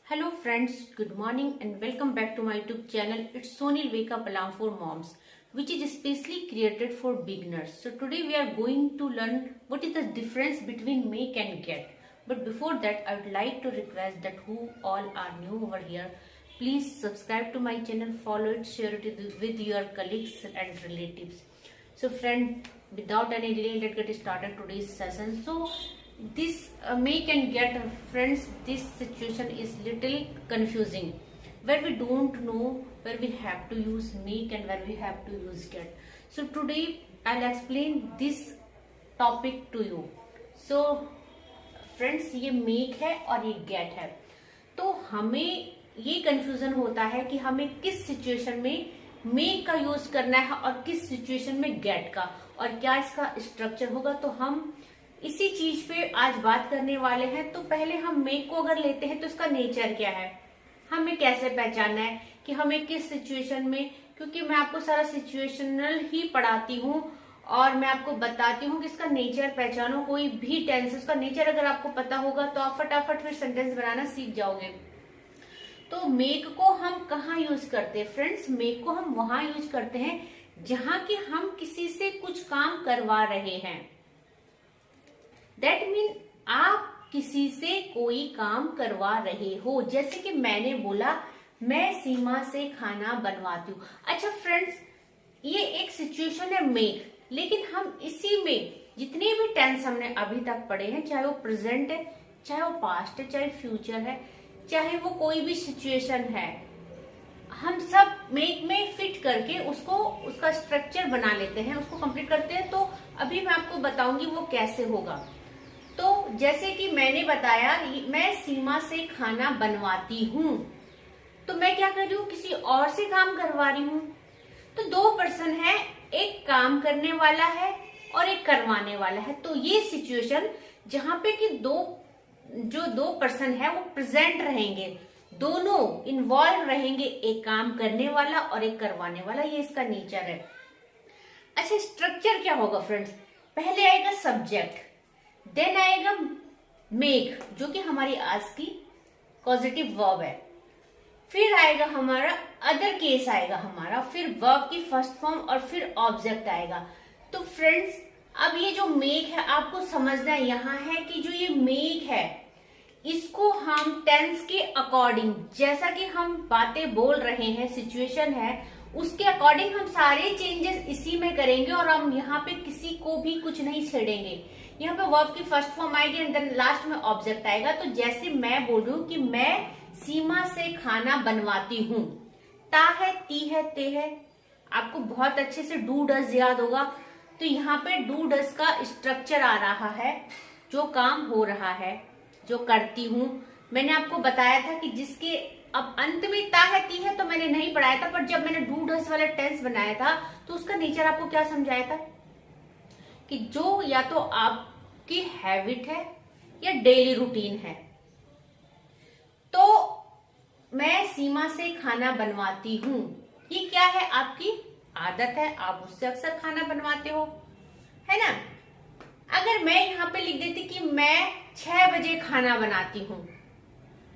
Hello friends, good morning and welcome back to my YouTube channel. It's Sonil Wake Up Alarm for Moms, which is specially created for beginners. So today we are going to learn what is the difference between make and get. But before that, I would like to request that who all are new over here, please subscribe to my channel, follow it, share it with your colleagues and relatives. So friend, without any delay, let's get started today's session. So this make and get, friends, this situation is little confusing where we don't know where we have to use make and where we have to use get. So today I'll explain this topic to you. So friends, ये make है और ये gate है, तो हमें ये confusion होता है कि हमें किस सिचुएशन में मेक का यूज करना है और किस सिचुएशन में गेट का, और क्या इसका स्ट्रक्चर होगा। तो हम इसी चीज पे आज बात करने वाले हैं। तो पहले हम मेक को अगर लेते हैं तो इसका नेचर क्या है, हमें कैसे पहचानना है कि हमें किस सिचुएशन में, क्योंकि मैं आपको सारा सिचुएशनल ही पढ़ाती हूँ और मैं आपको बताती हूँ कि इसका नेचर पहचानो। कोई भी टेंस, उसका नेचर अगर आपको पता होगा तो आप फटाफट फिर सेंटेंस बनाना सीख जाओगे। तो मेक को हम कहाँ यूज करते हैं फ्रेंड्स? मेक को हम वहां यूज करते हैं जहां कि हम किसी से कुछ काम करवा रहे हैं। दैट मीन आप किसी से कोई काम करवा रहे हो। जैसे कि मैंने बोला मैं सीमा से खाना बनवाती हूँ। अच्छा फ्रेंड्स, ये एक सिचुएशन है मेक, लेकिन हम इसी में जितने भी टेंस हमने अभी तक पढ़े हैं, चाहे वो प्रेजेंट है, चाहे वो पास्ट है, चाहे फ्यूचर है, चाहे वो कोई भी सिचुएशन है, हम सब मेक में फिट करके उसको उसका स्ट्रक्चर बना लेते हैं, उसको कंप्लीट करते हैं। तो अभी मैं आपको बताऊंगी वो कैसे होगा। तो जैसे कि मैंने बताया, मैं सीमा से खाना बनवाती हूँ, तो मैं क्या कर रही हूँ, किसी और से काम करवा रही हूँ। तो दो पर्सन है, एक काम करने वाला है और एक करवाने वाला है। तो ये सिचुएशन जहां पे कि दो पर्सन है वो प्रेजेंट रहेंगे, दोनों इन्वॉल्व रहेंगे, एक काम करने वाला और एक करवाने वाला। ये इसका नेचर है। अच्छा, स्ट्रक्चर क्या होगा फ्रेंड्स? पहले आएगा सब्जेक्ट, देन आएगा मेक जो कि हमारी आज की पॉजिटिव वर्ब है, फिर आएगा हमारा अदर केस आएगा हमारा, फिर वर्ब की फर्स्ट फॉर्म और फिर ऑब्जेक्ट आएगा। तो फ्रेंड्स, अब ये जो मेक है आपको समझना यहाँ है कि जो ये मेक है इसको हम टेंस के अकॉर्डिंग, जैसा कि हम बातें बोल रहे हैं, सिचुएशन है, उसके अकॉर्डिंग हम सारे चेंजेस इसी में करेंगे और हम यहाँ पे किसी को भी कुछ नहीं छेड़ेंगे। यहाँ पे वर्ब की फर्स्ट फॉर्म आएगी एंड देन लास्ट में ऑब्जेक्ट आएगा। तो जैसे मैं बोल रही हूँ कि मैं सीमा से खाना बनवाती हूँ, ता है, ती है, ते है, आपको बहुत अच्छे से डू डज याद होगा। तो यहाँ पे डू डज का स्ट्रक्चर आ रहा है, जो काम हो रहा है, जो करती हूँ। मैंने आपको बताया था कि जिसके अब अंत में ता है, ती है तो मैंने नहीं पढ़ाया था, पर जब मैंने डू डज वाला टेंस बनाया था तो उसका नेचर आपको क्या समझाया था कि जो या तो आपकी हैबिट है या डेली रूटीन है। तो मैं सीमा से खाना बनवाती हूँ, ये क्या है? आपकी आदत है, आप उससे अक्सर खाना बनवाते हो, है ना। अगर मैं यहाँ पे लिख देती कि मैं 6 बजे खाना बनाती हूँ,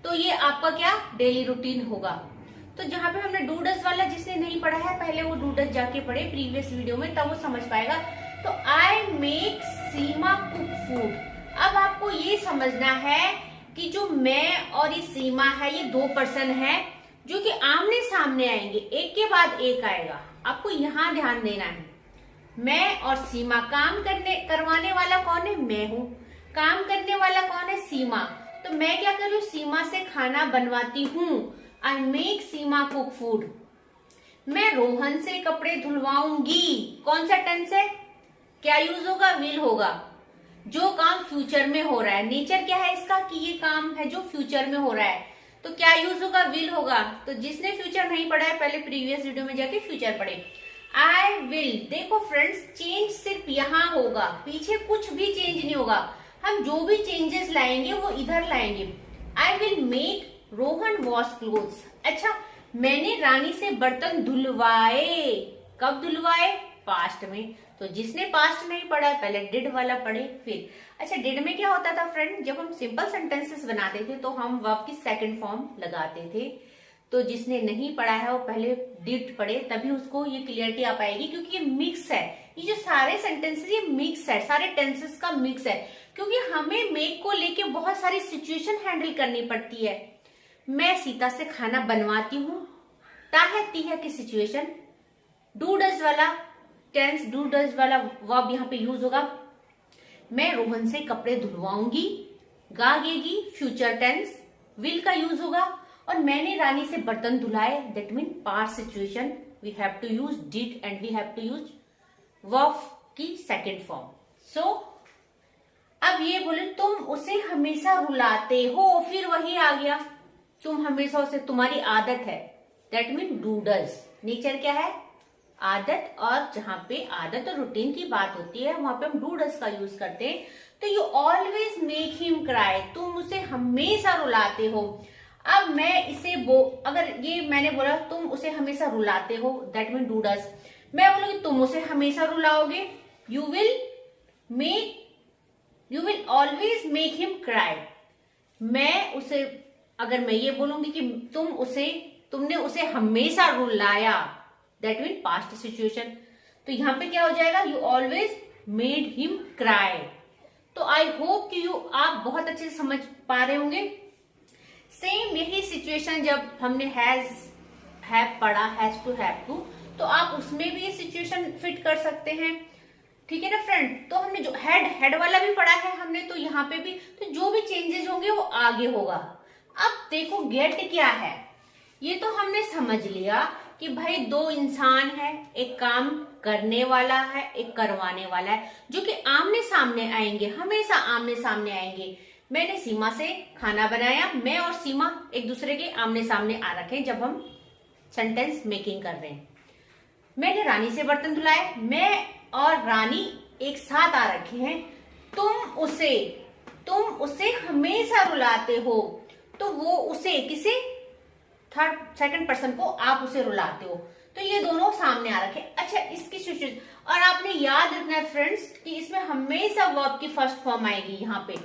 तो ये आपका क्या डेली रूटीन होगा। तो जहां पे हमने डूडस वाला, जिसने नहीं पढ़ा है पहले वो डूडस जाके पढ़े प्रीवियस वीडियो में, तब वो समझ पाएगा। तो I make Seema cook food. अब आपको ये समझना है कि जो मैं और ये सीमा है, ये दो पर्सन है जो कि आमने सामने आएंगे, एक के बाद एक आएगा। आपको यहाँ ध्यान देना है, मैं और सीमा। काम करवाने वाला कौन है? मैं हूँ। काम करने वाला कौन है? सीमा। तो मैं क्या कर रही हूँ? सीमा से खाना बनवाती हूँ। I make Seema cook food. मैं रोहन से कपड़े धुलवाऊंगी। कौन सा टेंस है? क्या यूज होगा? विल होगा। जो काम फ्यूचर में हो रहा है, नेचर क्या है इसका कि ये काम है जो फ्यूचर में हो रहा है, तो क्या यूज होगा? विल होगा। तो जिसने फ्यूचर नहीं पढ़ा है पहले प्रीवियस वीडियो में जाके फ्यूचर पढ़े। आई विल, देखो फ्रेंड्स, चेंज सिर्फ यहाँ होगा, पीछे कुछ भी चेंज नहीं होगा। हम जो भी चेंजेस लाएंगे वो इधर लाएंगे। I will make Rohan wash clothes. अच्छा, मैंने रानी से बर्तन धुलवाए। कब धुलवाए? पास्ट में। तो तो जिसने पास्ट नहीं पढ़ा पहले डिड वाला पढ़े फिर। अच्छा, डिड में क्या होता था फ्रेंड, जब हम सिंपल सेंटेंसेस बनाते थे तो हम वर्ब की सेकंड फॉर्म लगाते थे। तो जिसने नहीं पढ़ा है वो पहले डिड पढ़े, तभी उसको ये क्लियरिटी आ पाएगी, क्योंकि ये मिक्स है। ये जो सारे सेंटेंसेस ये मिक्स है, सारे टेंसेस का मिक्स है, क्योंकि हमें मेक को लेके बहुत सारी सिचुएशन हैंडल करनी पड़ती है। मैं सीता से खाना बनवाती हूँ, ता है ती है की सिचुएशन, डू डज वाला टेंस, डू डज वाला वर्ब यहाँ पे यूज होगा। मैं रोहन से कपड़े धुलवाऊंगी, गागेगी फ्यूचर टेंस, विल का यूज होगा। और मैंने रानी से बर्तन धुलाए, that mean past situation, we have to use did and we have to use verb की सेकेंड फॉर्म। सो अब ये बोले तुम उसे हमेशा रुलाते हो, फिर वही आ गया, तुम हमेशा उसे, तुम्हारी आदत है, that mean do does. Nature क्या है, आदत, और जहां पे आदत और रूटीन की बात होती है वहां पे हम डू डज का यूज करते हैं। तो you always make him cry, तुम उसे हमेशा रुलाते हो। अब मैं इसे अगर ये मैंने बोला तुम उसे हमेशा रुलाते हो, दैट मीन डू डज। मैं बोलूंगी तुम उसे हमेशा रुलाओगे, you will always make him cry. मैं उसे, अगर मैं ये बोलूंगी कि तुमने उसे हमेशा रुलाया, दैट मीन पास्ट सिचुएशन, तो यहां पे क्या हो जाएगा, you always made him cry. तो आई होप कि आप बहुत अच्छे से समझ पा रहे होंगे। सेम यही सिचुएशन जब हमने हैव पढ़ा, हैज टू हैव टू, तो आप उसमें भी ये सिचुएशन फिट कर सकते हैं। ठीक है ना फ्रेंड। तो हमने जो हेड वाला भी पढ़ा है हमने, तो यहाँ पे भी तो जो भी चेंजेस होंगे वो आगे होगा। अब देखो गेट क्या है, ये तो हमने समझ लिया कि भाई दो इंसान है, एक काम करने वाला है, एक करवाने वाला है, जो कि आमने सामने आएंगे, हमेशा आमने सामने आएंगे। मैंने सीमा से खाना बनाया, मैं और सीमा एक दूसरे के आमने सामने आ रखे जब हम सेंटेंस मेकिंग कर रहे हैं। मैंने रानी से बर्तन धुलाए, मैं और रानी एक साथ आ रखे हैं। तुम उसे हमेशा रुलाते हो, तो वो उसे किसे, सेकंड पर्सन को आप उसे रुलाते हो, तो ये दोनों सामने आ रखे। अच्छा, इसकी सिचुएशन, और आपने याद रखना है फ्रेंड्स कि इसमें हमेशा वर्ब की फर्स्ट फॉर्म आएगी। यहाँ पे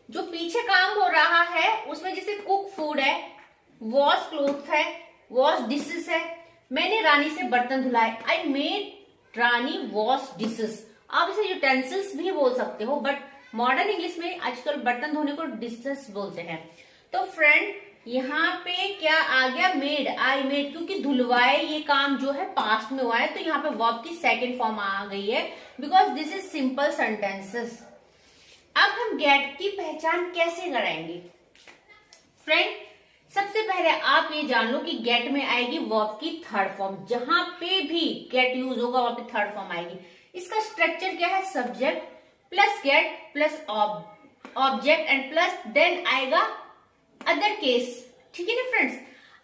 जो पीछे काम हो रहा है उसमें जैसे कुक फूड है, वॉश क्लोथ है, वॉश डिशेस है। मैंने रानी से बर्तन धुलाए, I made Rani wash dishes. आप इसे यूटेंसिल्स भी बोल सकते हो, बट मॉडर्न इंग्लिश में आजकल बर्तन धोने को डिशेस बोलते हैं। तो फ्रेंड यहाँ पे क्या आ गया, मेड, आई मेड, क्योंकि धुलवाए ये काम जो है पास्ट में हुआ है, तो यहाँ पे वर्ब की सेकेंड फॉर्म आ गई है, because this is simple sentences. अब हम गेट की पहचान कैसे कराएंगे फ्रेंड? सबसे पहले आप ये जान लो कि गेट में आएगी वर्ब की थर्ड फॉर्म। जहां पे भी गेट यूज होगा वहां पे थर्ड फॉर्म आएगी। इसका स्ट्रक्चर क्या है, subject plus get plus object and plus then आएगा अदर केस। ठीक है ना फ्रेंड्स।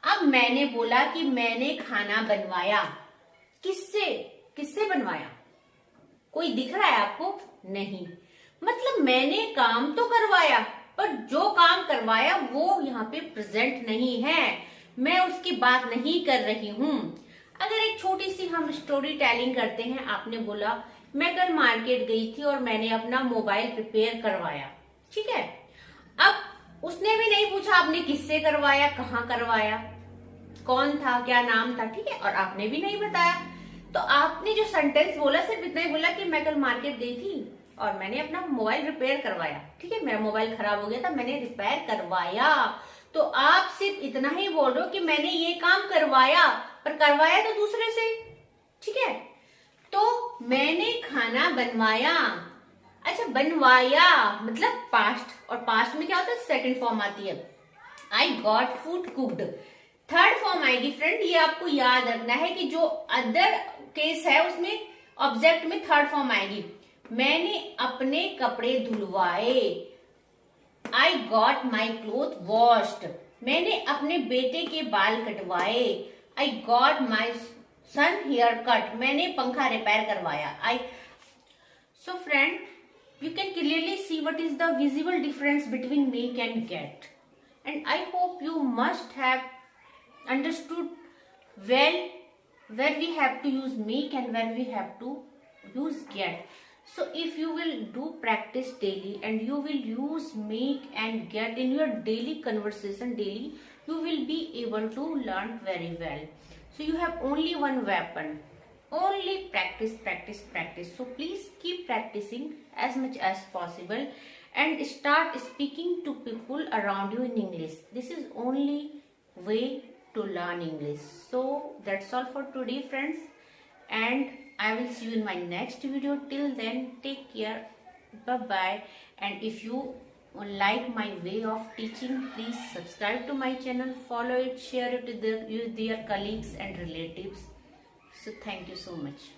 अब मैंने बोला कि मैंने खाना बनवाया, किससे बनवाया, कोई दिख रहा है आपको? नहीं, मतलब मैंने काम तो करवाया, पर जो काम करवाया वो यहाँ पे प्रेजेंट नहीं है, मैं उसकी बात नहीं कर रही हूं। अगर एक छोटी सी हम स्टोरी टेलिंग करते हैं, आपने बोला मैं कल मार्केट गई थी और मैंने अपना मोबाइल रिपेयर करवाया। ठीक है, अब उसने भी नहीं पूछा आपने किससे करवाया, कहाँ करवाया, कौन था, क्या नाम था, ठीक है, और आपने भी नहीं बताया। तो आपने जो सेंटेंस बोला सिर्फ इतना ही बोला कि मैं कल मार्केट गई थी और मैंने अपना मोबाइल रिपेयर करवाया। ठीक है, मेरा मोबाइल खराब हो गया था, मैंने रिपेयर करवाया। तो आप सिर्फ इतना ही बोल रहे हो कि मैंने ये काम करवाया, पर करवाया तो दूसरे से। ठीक है, तो मैंने खाना बनवाया। अच्छा, बनवाया मतलब पास्ट, और पास्ट में क्या होता है, सेकंड फॉर्म आती है। I got food cooked, third form आएगी फ्रेंड। ये आपको याद रखना है कि जो अदर केस है उसमें ऑब्जेक्ट में थर्ड फॉर्म आएगी। मैंने अपने कपड़े धुलवाए, I got my cloth washed, मैंने अपने बेटे के बाल कटवाए, I got my son hair cut, मैंने पंखा रिपेयर करवाया। So friend, you can clearly see what is the visible difference between make and get, and I hope you must have understood well where we have to use make and where we have to use get. So if you will do practice daily and you will use make and get in your daily conversation daily, you will be able to learn very well. So you have only one weapon, only practice, practice, practice. So please keep practicing as much as possible and start speaking to people around you in English. This is only way to learn English. So that's all for today, friends, and I will see you in my next video. Till then, take care, bye bye. And if you like my way of teaching, please subscribe to my channel, follow it, share it with your colleagues and relatives. So thank you so much.